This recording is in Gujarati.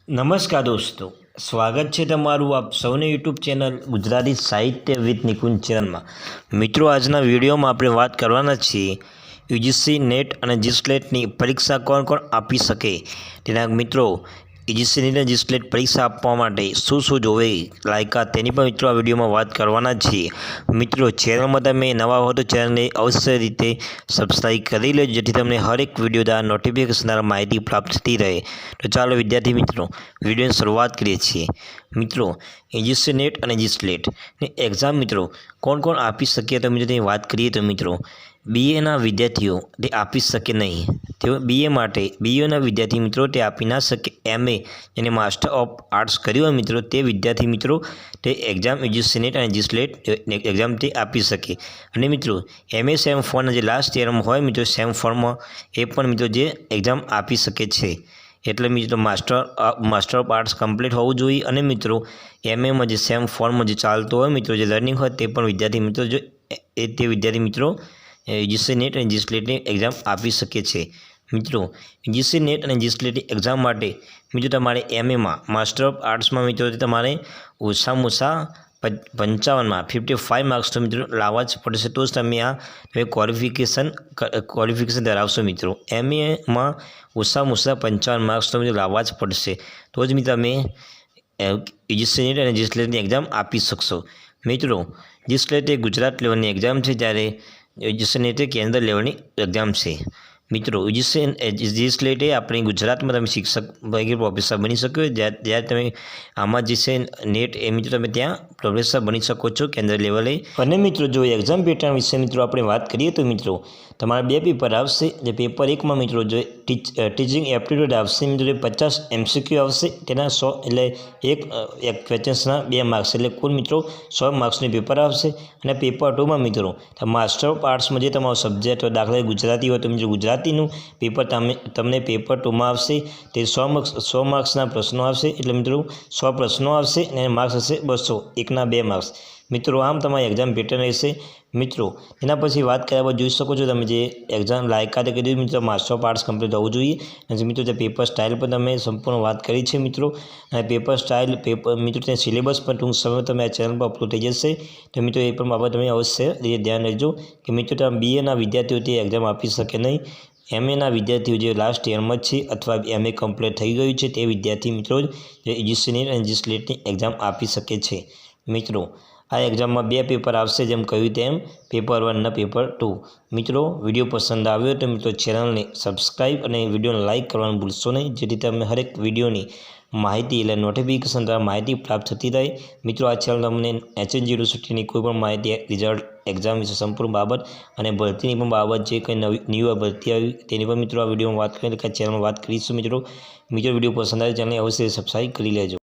નમસ્કાર દોસ્તો, સ્વાગત છે તમારું આપ સૌની યુટ્યુબ ચેનલ ગુજરાતી સાહિત્ય વિથ નિકુંજ ચેનલમાં। મિત્રો, આજના વિડીયોમાં આપણે વાત કરવાના છીએ યુજીસી નેટ અને જીસ્લેટની પરીક્ષા કોણ કોણ આપી શકે તેના મિત્રો યુજીસી નેટ અને જીસ્લેટ પરીક્ષા આપવા માટે શું શું જોવે લાયકાત તેની પણ મિત્રો આ વિડીયોમાં વાત કરવાના છીએ। મિત્રો, ચેનલમાં તમે નવા હો તો ચેનલને અવશ્ય રીતે સબસ્ક્રાઈબ કરી લેજો, જેથી તમને હરેક વિડીયો દ્વારા નોટિફિકેશન દ્વારા માહિતી પ્રાપ્ત થતી રહે। તો ચાલો વિદ્યાર્થી મિત્રો વિડીયોની શરૂઆત કરીએ છીએ। મિત્રો, યુજીસી નેટ અને જીસ્લેટની એક્ઝામ મિત્રો કોણ કોણ આપી શકે તો મિત્રો તેની વાત કરીએ તો મિત્રો બીએના વિદ્યાર્થીઓ તે આપી શકે નહીં। તેઓ બીએ માટે બીએના વિદ્યાર્થી મિત્રો તે આપી ના શકે। એમએ જેને માસ્ટર ઓફ આર્ટ્સ કર્યું હોય મિત્રો તે વિદ્યાર્થી મિત્રો તે એક્ઝામ યુજીસી નેટ અને જીસ્લેટ એક્ઝામ તે આપી શકે। અને મિત્રો એમએ સેમ ફોરના જે લાસ્ટ યરમાં હોય મિત્રો સેમ ફોર્મમાં એ પણ મિત્રો જે એક્ઝામ આપી શકે છે। એટલે મિત્રો માસ્ટર ઓફ આર્ટ્સ કમ્પ્લીટ હોવું જોઈએ અને મિત્રો એમએમાં જે સેમ ફોર્મમાં જે ચાલતો હોય મિત્રો જે લર્નિંગ હોય તે પણ વિદ્યાર્થી મિત્રો જો તે વિદ્યાર્થી મિત્રો યુજીસી નેટ અને જીસ્લેટની એક્ઝામ આપી શકે છે। મિત્રો, યુજીસી નેટ અને જીસ્લેટની એક્ઝામ માટે મિત્રો તમારે એમએમાં માસ્ટર ઓફ આર્ટ્સમાં મિત્રો તમારે ઓછામાં ઓછા 55માં 55 માર્ક્સ તો મિત્રો લાવવા જ પડશે, તો જ તમે આ ક્વોલિફિકેશન ધરાવશો। મિત્રો એમએમાં ઓછામાં ઓછા 55 માર્ક્સ તો મિત્રો લાવવા જ પડશે, તો જ તમે યુજીસી નેટ અને જીસ્લેટની એક્ઝામ આપી શકશો। મિત્રો, જીસ્લેટ એ ગુજરાત લેવલની એક્ઝામ છે, જ્યારે યુજીસી નેટ એ કેન્દ્ર લેવલની એક્ઝામ છે। મિત્રો, જીસ્લેટ એ આપણી ગુજરાતમાં તમે શિક્ષક વગેરે પ્રોફેસર બની શકો, જ્યારે તમે આમાં જે છે નેટ એ મિત્રો તમે ત્યાં પ્રોફેસર બની શકો છો કેન્દ્ર લેવલે। અને મિત્રો જો એક્ઝામ પેટર્ન વિશે મિત્રો આપણે વાત કરીએ તો મિત્રો તમારા બે પેપર આવશે। જે પેપર એકમાં મિત્રો જો ટીચિંગ એપ્ટિટ્યૂડ આવશે મિત્રો 50 એમસીક્યુ આવશે, તેના 100 એટલે એક ક્વેશ્ચન્સના 2 માર્ક્સ એટલે કુલ મિત્રો 100 માર્ક્સનું પેપર આવશે। અને પેપર 2માં મિત્રો માસ્ટર ઓફ આર્ટ્સમાં જે તમારો સબ્જેક્ટ હોય, દાખલા ગુજરાતી હોય તો મિત્રો ગુજરાતીનું પેપર તમને પેપર 2માં આવશે। તે 100 માર્ક્સના પ્રશ્નો આવશે, એટલે મિત્રો 100 પ્રશ્નો આવશે અને માર્ક્સ હશે 200, એકના 2 માર્ક્સ। મિત્રો આમ તમારી એક્ઝામ પેટર્ન રહેશે। મિત્રો એના પછી વાત કર્યા બાદ જોઈ શકો છો તમે જે એક્ઝામ લાયકાતે કરી મિત્રો માસ્ટર ઓફ આર્ટ્સ કમ્પ્લીટ હોવું જોઈએ। અને મિત્રો જે પેપર સ્ટાઇલ પર તમે સંપૂર્ણ વાત કરી છે મિત્રો, અને પેપર સ્ટાઇલ મિત્રો ત્યાં સિલેબસ પણ ટૂંક સમયમાં તમે આ ચેનલ પર અપલોડ થઈ જશે, તો મિત્રો એ પણ બાબત તમે અવશ્ય ધ્યાન રાખજો કે મિત્રો તમે બીએના વિદ્યાર્થીઓ તે એક્ઝામ આપી શકે નહીં। એમએના વિદ્યાર્થીઓ જે લાસ્ટ યરમાં છે અથવા એમએ કમ્પ્લીટ થઈ ગયું છે તે વિદ્યાર્થી મિત્રો જ યુજીસી નેટ અને જીસ્લેટની એક્ઝામ આપી શકે છે। મિત્રો આ એક્ઝામમાં 2 પેપર આવશે, જેમ કહ્યું તેમ પેપર 1 અને પેપર 2। મિત્રો વિડીયો પસંદ આવ્યો તો મિત્રો ચેનલને સબસ્ક્રાઈબ અને વિડીયોને લાઇક કરવાનું ભૂલશો નહીં, જેથી તમને હરેક વિડીયોની માહિતી એટલે નોટિફિકેશન દ્વારા માહિતી પ્રાપ્ત થતી રહે। મિત્રો આ ચેનલ તમને એચએન યુનિવર્સિટીની કોઈ પણ માહિતી, રિઝલ્ટ, એક્ઝામ વિશે સંપૂર્ણ બાબત અને ભરતીની પણ બાબત જે કંઈ નવી ભરતી આવી તેની પણ મિત્રો આ વિડીયોમાં વાત કરી ચેનલમાં વાત કરીશું। મિત્રો વિડીયો પસંદ આવે ચેનલને અવશ્ય સબસ્ક્રાઈબ કરી લેજો।